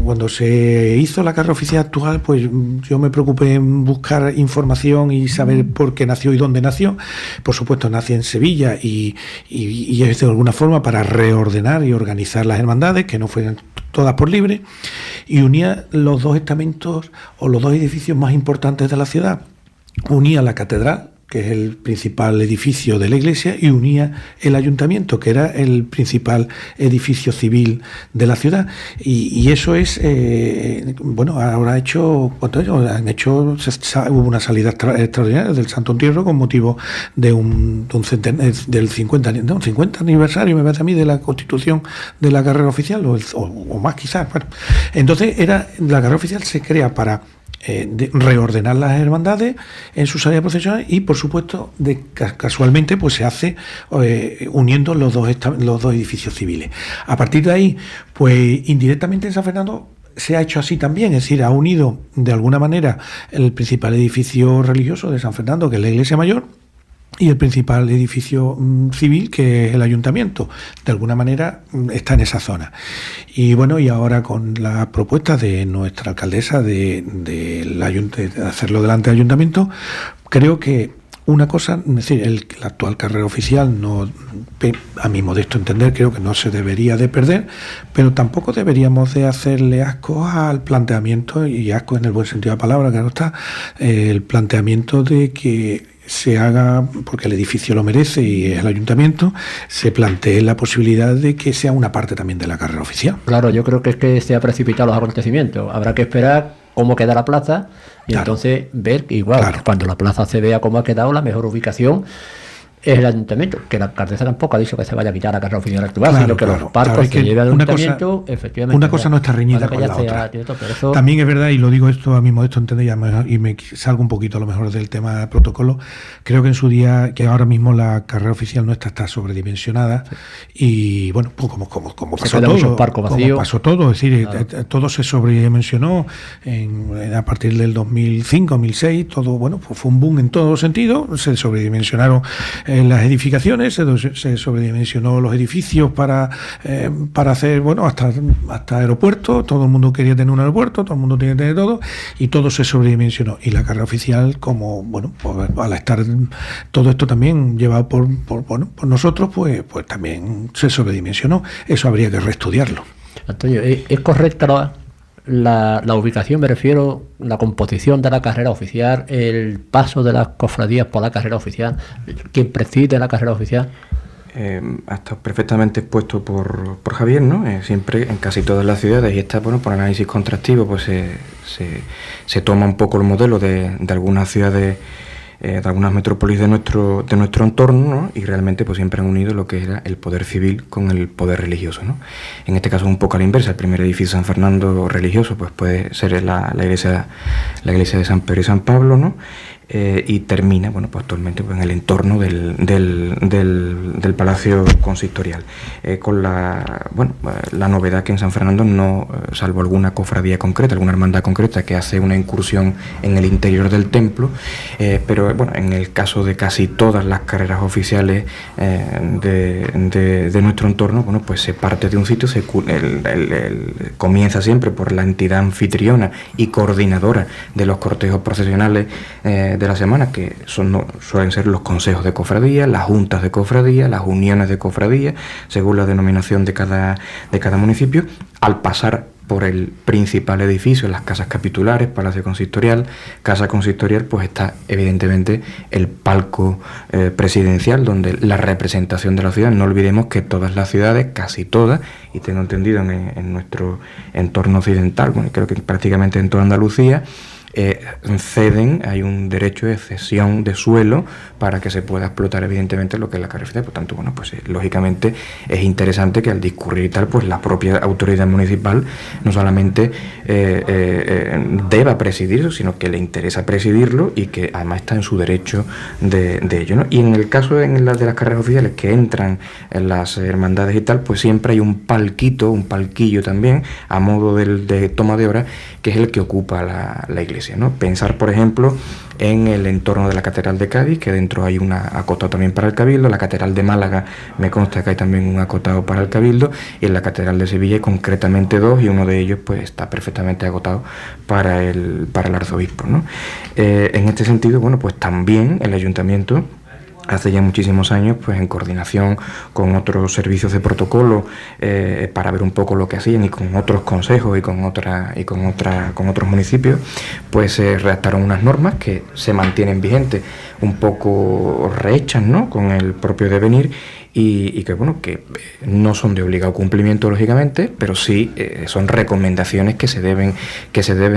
cuando se hizo la carrera oficial actual, pues yo me preocupé en buscar información y saber por qué nació y dónde nació. Por supuesto nace en Sevilla y es de alguna forma para reordenar y organizar las hermandades, que no fueran todas por libre, y unía los dos estamentos o los dos edificios más importantes de la ciudad. Unía la catedral, que es el principal edificio de la iglesia, y unía el ayuntamiento, que era el principal edificio civil de la ciudad. Y eso es, ahora hubo una salida extraordinaria del Santo Entierro con motivo de del 50 aniversario, me parece a mí, de la constitución de la carrera oficial, o más quizás. Bueno, entonces la carrera oficial se crea para de reordenar las hermandades en sus áreas procesionales y, por supuesto, casualmente pues se hace uniendo los dos edificios civiles. A partir de ahí, pues indirectamente en San Fernando se ha hecho así también, es decir, ha unido de alguna manera el principal edificio religioso de San Fernando, que es la Iglesia Mayor, y el principal edificio civil, que es el ayuntamiento. De alguna manera está en esa zona. Y bueno, y ahora con la propuesta de nuestra alcaldesa de hacerlo delante del ayuntamiento, creo que una cosa, es decir, la actual carrera oficial, no, a mi modesto entender, creo que no se debería de perder, pero tampoco deberíamos de hacerle asco al planteamiento, y asco en el buen sentido de la palabra, claro está, el planteamiento de que se haga, porque el edificio lo merece y es el ayuntamiento, se plantee la posibilidad de que sea una parte también de la carrera oficial. Claro, yo creo que es que se ha precipitado los acontecimientos. Habrá que esperar cómo queda la plaza y claro, entonces ver igual, claro, cuando la plaza se vea cómo ha quedado, la mejor ubicación es el ayuntamiento, que la alcaldesa tampoco ha dicho que se vaya a quitar la carrera oficial actual, claro, sino que los parques se lleven al ayuntamiento, efectivamente. Una cosa no está reñida con la otra. Eso... También es verdad, y lo digo esto a mi modesto entender, y me salgo un poquito a lo mejor del tema de protocolo, creo que en su día, que ahora mismo la carrera oficial nuestra está sobredimensionada, sí, y bueno, pues como pasó todo, es decir, claro, todo se sobredimensionó a partir del 2005, 2006, todo, bueno, pues fue un boom en todos los sentidos, se sobredimensionaron las edificaciones, se sobredimensionó los edificios para hacer, bueno, hasta aeropuertos, todo el mundo quería tener un aeropuerto, todo el mundo quería tener todo, y todo se sobredimensionó. Y la carrera oficial, como, bueno, pues, al estar todo esto también llevado por nosotros, pues también se sobredimensionó. Eso habría que reestudiarlo. Antonio, ¿es correcta la ubicación, me refiero, la composición de la carrera oficial, el paso de las cofradías por la carrera oficial, quien preside la carrera oficial? Ha estado perfectamente expuesto por Javier, ¿no? Siempre en casi todas las ciudades, y está, bueno, por análisis contractivo, pues se toma un poco el modelo de algunas ciudades, de algunas metrópolis de nuestro entorno, ¿no? Y realmente pues siempre han unido lo que era el poder civil con el poder religioso, ¿no? En este caso un poco a la inversa. El primer edificio de San Fernando religioso pues puede ser la iglesia de San Pedro y San Pablo, ¿no? Y termina, bueno, pues actualmente pues, en el entorno del Palacio Consistorial, con la novedad que en San Fernando no, salvo alguna cofradía concreta, alguna hermandad concreta que hace una incursión en el interior del templo, pero bueno, en el caso de casi todas las carreras oficiales de nuestro entorno, bueno, pues se parte de un sitio, comienza siempre por la entidad anfitriona y coordinadora de los cortejos procesionales de la semana, que suelen ser los consejos de cofradía, las juntas de cofradía, las uniones de cofradía, según la denominación de cada municipio. Al pasar por el principal edificio, las casas capitulares, Palacio Consistorial. Casa Consistorial, pues está evidentemente el palco presidencial, donde la representación de la ciudad. No olvidemos que todas las ciudades, casi todas, y tengo entendido en nuestro entorno occidental, bueno, creo que prácticamente en toda Andalucía, ceden, hay un derecho de cesión de suelo para que se pueda explotar evidentemente lo que es la carretera. Por tanto, bueno, pues lógicamente es interesante que al discurrir y tal, pues la propia autoridad municipal no solamente deba presidirlo, sino que le interesa presidirlo y que además está en su derecho de ello, ¿no? Y en el caso de las carreras oficiales que entran en las hermandades y tal, pues siempre hay un palquillo también a modo de toma de hora, que es el que ocupa la iglesia, ¿no? Pensar, por ejemplo, en el entorno de la Catedral de Cádiz, que dentro hay un acotado también para el Cabildo. La Catedral de Málaga me consta que hay también un acotado para el Cabildo, y en la Catedral de Sevilla hay concretamente 2, y uno de ellos pues está perfectamente agotado para el Arzobispo, ¿no? En este sentido, bueno, pues también el Ayuntamiento, hace ya muchísimos años, pues en coordinación con otros servicios de protocolo, para ver un poco lo que hacían, y con otros consejos y con otros municipios, pues redactaron unas normas que se mantienen vigentes, un poco rehechas, ¿no?, con el propio devenir, y que, bueno, que no son de obligado cumplimiento, lógicamente, pero sí son recomendaciones que se deben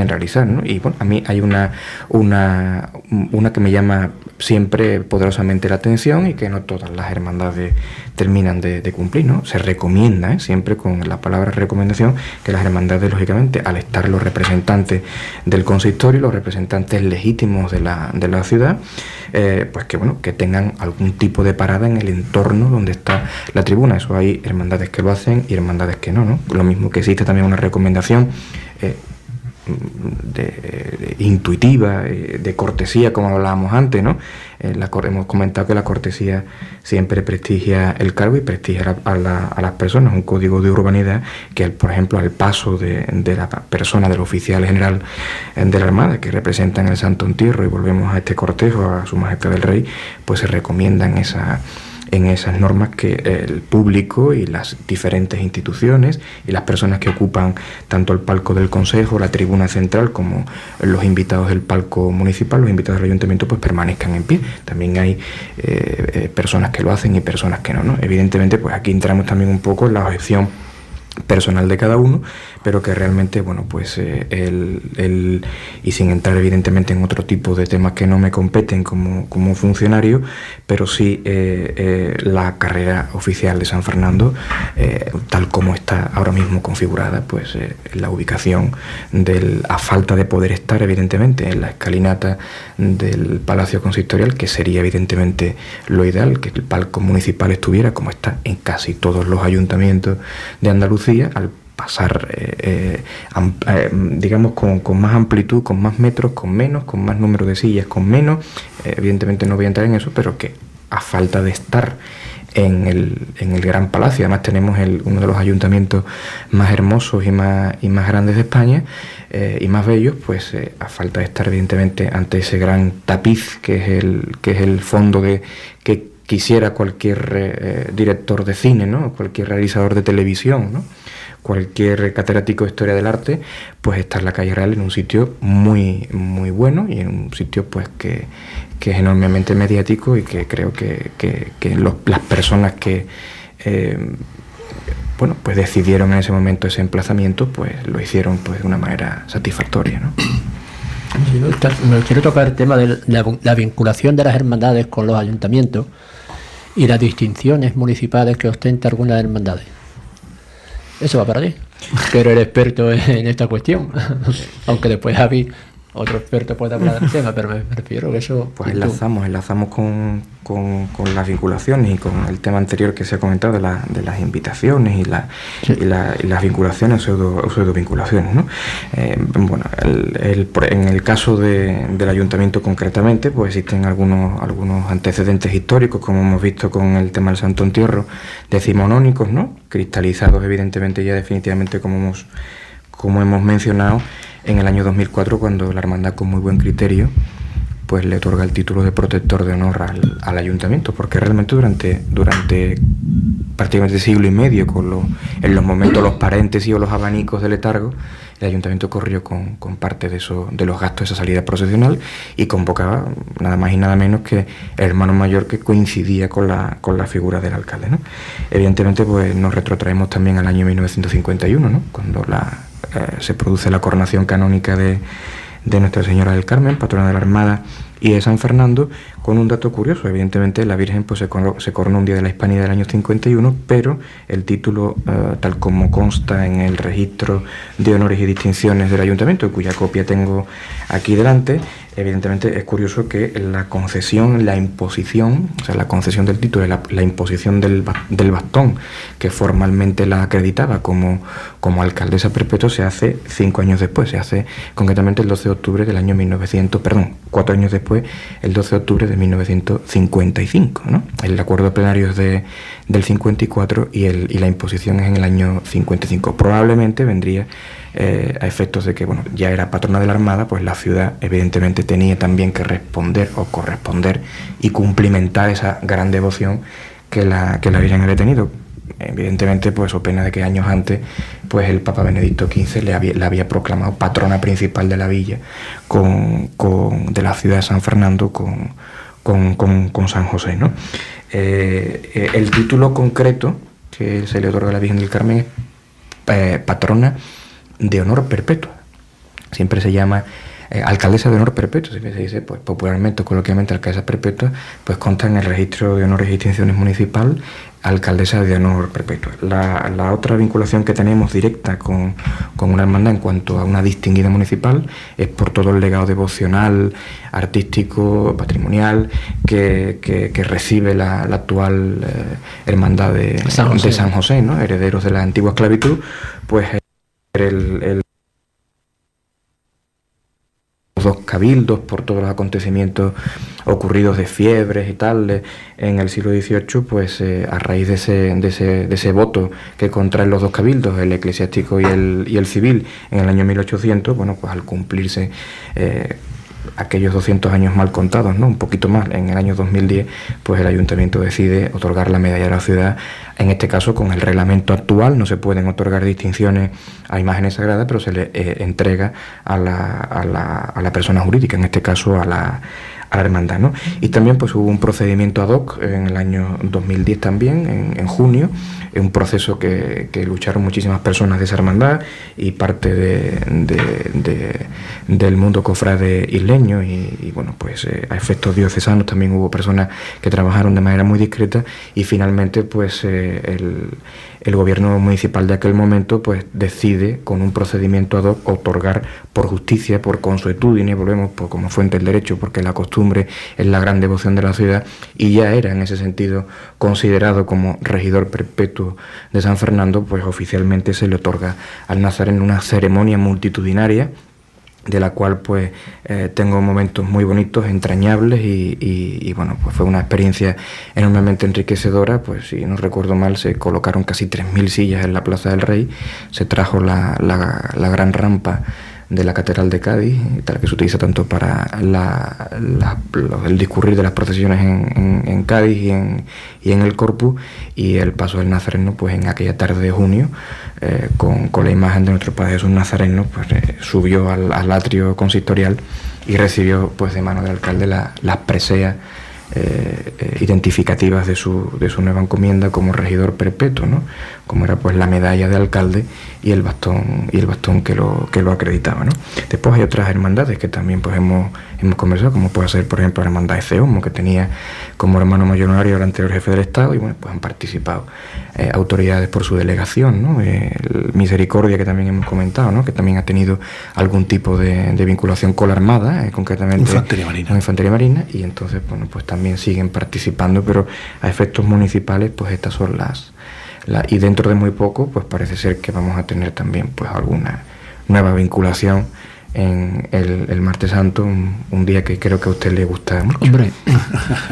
realizar, ¿no? Y bueno, a mí hay una que me llama siempre poderosamente la atención, y que no todas las hermandades terminan de cumplir, ¿no? Se recomienda, siempre con la palabra recomendación, que las hermandades, lógicamente, al estar los representantes del consistorio, los representantes legítimos de la ciudad, pues que, bueno, que tengan algún tipo de parada en el entorno donde está la tribuna. Eso hay hermandades que lo hacen y hermandades que no. Lo mismo que existe también una recomendación intuitiva, de cortesía, como hablábamos antes, ¿no? Hemos comentado que la cortesía siempre prestigia el cargo y prestigia a las personas. Un código de urbanidad que, por ejemplo, al paso de la persona, del oficial general de la Armada, que representan el Santo Entierro, y volvemos a este cortejo, a Su Majestad el Rey, pues se recomiendan en esas normas que el público y las diferentes instituciones y las personas que ocupan tanto el palco del Consejo, la tribuna central, como los invitados del palco municipal, los invitados del ayuntamiento, pues permanezcan en pie. También hay personas que lo hacen y personas que no. Evidentemente, pues aquí entramos también un poco en la objeción personal de cada uno, pero que realmente, bueno, pues y sin entrar evidentemente en otro tipo de temas que no me competen como funcionario, pero sí la carrera oficial de San Fernando, tal como está ahora mismo configurada, pues la ubicación a falta de poder estar evidentemente en la escalinata del Palacio Consistorial, que sería evidentemente lo ideal, que el palco municipal estuviera como está en casi todos los ayuntamientos de Andalucía, al pasar, digamos, con más amplitud, con más metros, con menos, con más número de sillas, con menos. Evidentemente no voy a entrar en eso, pero que a falta de estar en el Gran Palacio, además tenemos uno de los ayuntamientos más hermosos y más grandes de España, y más bellos, pues a falta de estar evidentemente ante ese gran tapiz que es el fondo que quisiera cualquier director de cine, ¿no?, cualquier realizador de televisión, ¿no?, cualquier catedrático de historia del arte, pues está en la calle Real, en un sitio muy, muy bueno, y en un sitio pues que es enormemente mediático, y que creo que las personas que bueno, pues decidieron en ese momento ese emplazamiento, pues lo hicieron pues de una manera satisfactoria, ¿no? Me quiero tocar el tema de la vinculación de las hermandades con los ayuntamientos y las distinciones municipales que ostenta algunas hermandades. Eso va para ti, que eres experto en esta cuestión, aunque después Javi, otro experto, puede hablar del tema, pero me refiero que eso... Pues enlazamos con las vinculaciones y con el tema anterior que se ha comentado de las invitaciones y las vinculaciones, pseudo vinculaciones, ¿no? Bueno, en el caso del ayuntamiento concretamente, pues existen algunos antecedentes históricos, como hemos visto con el tema del Santo Entierro, decimonónicos, ¿no?, cristalizados evidentemente ya definitivamente, como hemos mencionado, en el año 2004, cuando la hermandad, con muy buen criterio, pues le otorga el título de protector de honor al ayuntamiento, porque realmente durante prácticamente siglo y medio, en los momentos, los paréntesis o los abanicos de letargo, el ayuntamiento corrió con parte de los gastos de esa salida procesional y convocaba nada más y nada menos que el hermano mayor, que coincidía con la figura del alcalde, ¿no? Evidentemente, pues nos retrotraemos también al año 1951, ¿no? Cuando se produce la coronación canónica de Nuestra Señora del Carmen, patrona de la Armada y de San Fernando, con un dato curioso. Evidentemente la Virgen pues se coronó un día de la Hispanidad del año 51, pero el título, tal como consta en el registro de honores y distinciones del ayuntamiento, cuya copia tengo aquí delante, evidentemente es curioso que la concesión del título, la imposición del bastón que formalmente la acreditaba como alcaldesa perpetua, se hace 5 años después, se hace concretamente el 12 de octubre del año 4 años después, el 12 de octubre de 1955, ¿no? El acuerdo plenario es del 54 y la imposición es en el año 55. Probablemente vendría a efectos de que, bueno, ya era patrona de la Armada, pues la ciudad evidentemente tenía también que responder o corresponder y cumplimentar esa gran devoción que la Virgen había tenido. Evidentemente, pues o pena de que años antes, pues el Papa Benedicto XV la había proclamado patrona principal de la villa, de la ciudad de San Fernando, con San José, ¿no? El título concreto que se le otorga a la Virgen del Carmen es patrona de honor perpetuo. Siempre se llama alcaldesa de honor perpetuo, se dice pues popularmente o coloquialmente alcaldesa perpetua, pues consta en el registro de honores y distinciones municipal alcaldesa de honor perpetuo. La otra vinculación que tenemos directa con una hermandad en cuanto a una distinguida municipal es por todo el legado devocional, artístico, patrimonial que recibe la actual hermandad de San José, ¿no? Herederos de la antigua esclavitud, pues los 2 cabildos por todos los acontecimientos ocurridos de fiebres y tal en el siglo XVIII, pues a raíz de ese voto que contraen los 2 cabildos, el eclesiástico y el civil, en el año 1800, bueno, pues al cumplirse aquellos 200 años mal contados, ¿no? Un poquito más, en el año 2010, pues el ayuntamiento decide otorgar la medalla de la ciudad. En este caso, con el reglamento actual, no se pueden otorgar distinciones a imágenes sagradas, pero se le entrega a la persona jurídica, en este caso a la hermandad, ¿no? Y también pues hubo un procedimiento ad hoc en el año 2010 también, en junio, un proceso que lucharon muchísimas personas de esa hermandad y parte del mundo cofrade isleño y bueno, pues a efectos diocesanos también hubo personas que trabajaron de manera muy discreta y finalmente pues el gobierno municipal de aquel momento pues decide con un procedimiento ad hoc otorgar por justicia, por consuetudine, volvemos como fuente del derecho, porque la costumbre es la gran devoción de la ciudad y ya era en ese sentido considerado como regidor perpetuo de San Fernando, pues oficialmente se le otorga al nazareno una ceremonia multitudinaria de la cual pues tengo momentos muy bonitos, entrañables y bueno, pues fue una experiencia enormemente enriquecedora. Pues si no recuerdo mal, se colocaron casi 3.000 sillas en la Plaza del Rey, se trajo la gran rampa de la Catedral de Cádiz, tal que se utiliza tanto para el discurrir de las procesiones en Cádiz y en el Corpus, y el paso del Nazareno pues en aquella tarde de junio, con la imagen de nuestro Padre Jesús Nazareno, pues subió al atrio consistorial y recibió pues de mano del alcalde las preseas identificativas de su nueva encomienda como regidor perpetuo, ¿no? Como era pues la medalla de alcalde y el bastón que lo acreditaba, ¿no? Después hay otras hermandades que también pues hemos conversado, como puede ser por ejemplo la hermandad de Ceomo, que tenía como hermano mayor honorario al anterior jefe del Estado, y bueno, pues han participado autoridades por su delegación, ¿no? El Misericordia, que también hemos comentado, ¿no? Que también ha tenido algún tipo de vinculación con la Armada, concretamente Infantería Marina, y entonces bueno, pues también siguen participando, pero a efectos municipales pues estas son y dentro de muy poco pues parece ser que vamos a tener también pues alguna nueva vinculación en el Martes Santo, un día que creo que a usted le gusta mucho. Hombre,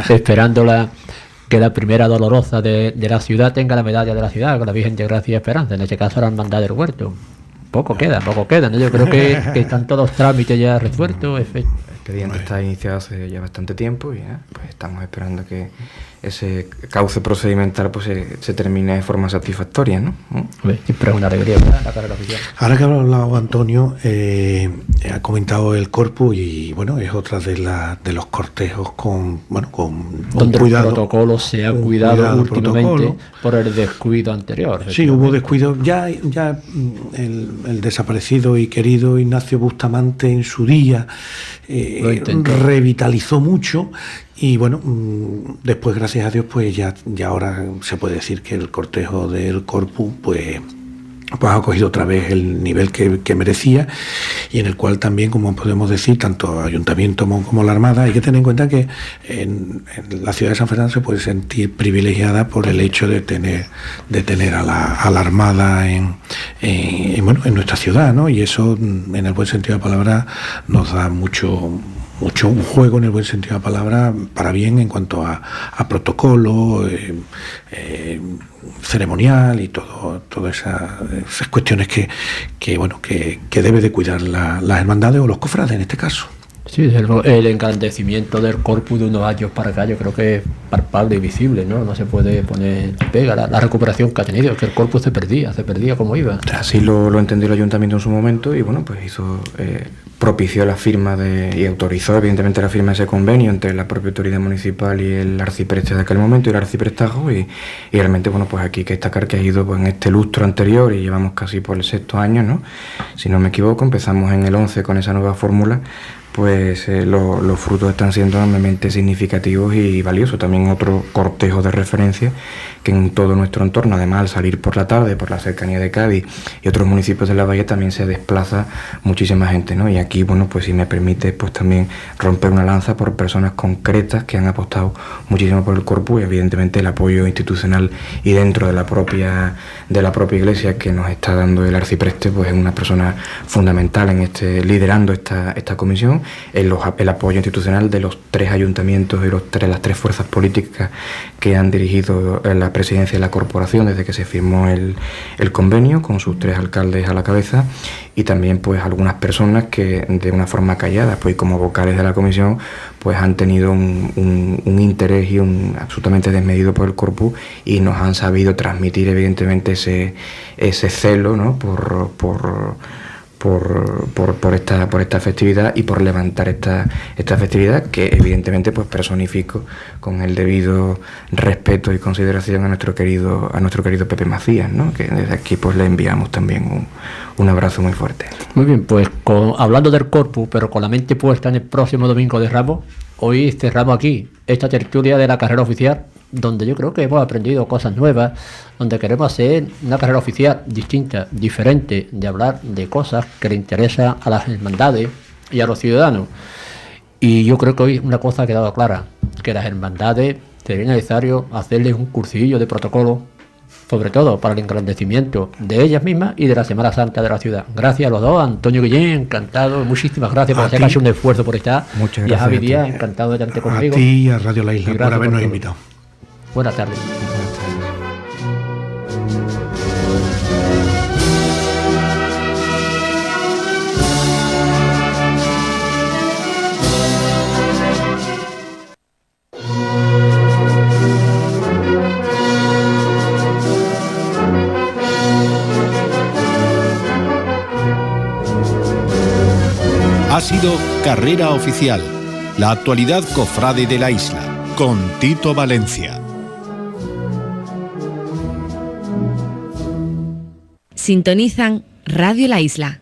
esperando que la primera dolorosa de la ciudad tenga la medalla de la ciudad, con la Virgen de Gracia y Esperanza, en este caso la Hermandad del Huerto. poco queda, ¿no? Yo creo que están todos los trámites ya resueltos. El expediente está iniciado hace ya bastante tiempo y pues estamos esperando que ese cauce procedimental pues se termine de forma satisfactoria, ¿no? Siempre es una alegría, ¿verdad? La carrera oficial. Ahora que ha hablado Antonio, ha comentado el corpus y bueno, es otra de los cortejos con donde cuidado, el protocolo se ha cuidado últimamente por el descuido anterior. Sí, hubo descuido. Ya el desaparecido y querido Ignacio Bustamante en su día revitalizó mucho. Y bueno, después, gracias a Dios, pues ya ahora se puede decir que el cortejo del Corpus pues ha cogido otra vez el nivel que merecía, y en el cual también, como podemos decir, tanto Ayuntamiento como la Armada, hay que tener en cuenta que en la ciudad de San Fernando se puede sentir privilegiada por el hecho de tener a la Armada en nuestra ciudad, ¿no? Y eso, en el buen sentido de la palabra, nos da mucho un juego, en el buen sentido de la palabra, para bien en cuanto a protocolo ceremonial y todas esas cuestiones que debe de cuidar las hermandades o los cofrades en este caso. Sí, el engrandecimiento del corpus de unos años para acá yo creo que es palpable y visible, ¿no? No se puede poner pega la recuperación que ha tenido, que el corpus se perdía como iba. Así lo entendió el ayuntamiento en su momento y bueno, pues propició la firma y autorizó evidentemente la firma de ese convenio entre la propia autoridad municipal y el arcipreste de aquel momento y el arciprestajo y realmente bueno, pues aquí hay que destacar que ha ido pues en este lustro anterior y llevamos casi por el 6º año, ¿no? Si no me equivoco, empezamos en el 11 con esa nueva fórmula. Pues los frutos están siendo enormemente significativos y valiosos. También otro cortejo de referencia que en todo nuestro entorno, además al salir por la tarde, por la cercanía de Cádiz y otros municipios de la bahía, también se desplaza muchísima gente, ¿no? Y aquí, bueno, pues si me permite, pues también romper una lanza por personas concretas que han apostado muchísimo por el corpus y evidentemente el apoyo institucional y dentro de la propia iglesia que nos está dando el arcipreste, pues es una persona fundamental en liderando esta comisión. El apoyo institucional de los 3 ayuntamientos y las 3 fuerzas políticas que han dirigido la presidencia de la corporación desde que se firmó el convenio, con sus 3 alcaldes a la cabeza, y también pues algunas personas que de una forma callada, pues como vocales de la comisión, pues han tenido un interés y absolutamente desmedido por el corpus y nos han sabido transmitir evidentemente ese celo, ¿no? por esta festividad y por levantar esta festividad que evidentemente pues personifico con el debido respeto y consideración a nuestro querido Pepe Macías, ¿no? Que desde aquí pues le enviamos también un abrazo muy fuerte. Muy bien, pues hablando del corpus, pero con la mente puesta en el próximo domingo de Ramos, hoy cerramos aquí esta tertulia de la carrera oficial, donde yo creo que hemos aprendido cosas nuevas, donde queremos hacer una carrera oficial distinta, diferente, de hablar de cosas que le interesan a las hermandades y a los ciudadanos. Y yo creo que hoy una cosa ha quedado clara, que las hermandades sería necesario hacerles un cursillo de protocolo, sobre todo para el engrandecimiento de ellas mismas y de la Semana Santa de la ciudad. Gracias a los dos, Antonio Guillén, encantado, muchísimas gracias por hacer casi un esfuerzo por estar. Muchas gracias. Y a Javi Díaz, encantado de tenerte conmigo. A ti y a Radio La Isla por habernos invitado. Buenas tardes. Ha sido Carrera Oficial, la actualidad cofrade de la isla, con Tito Valencia. Sintonizan Radio La Isla.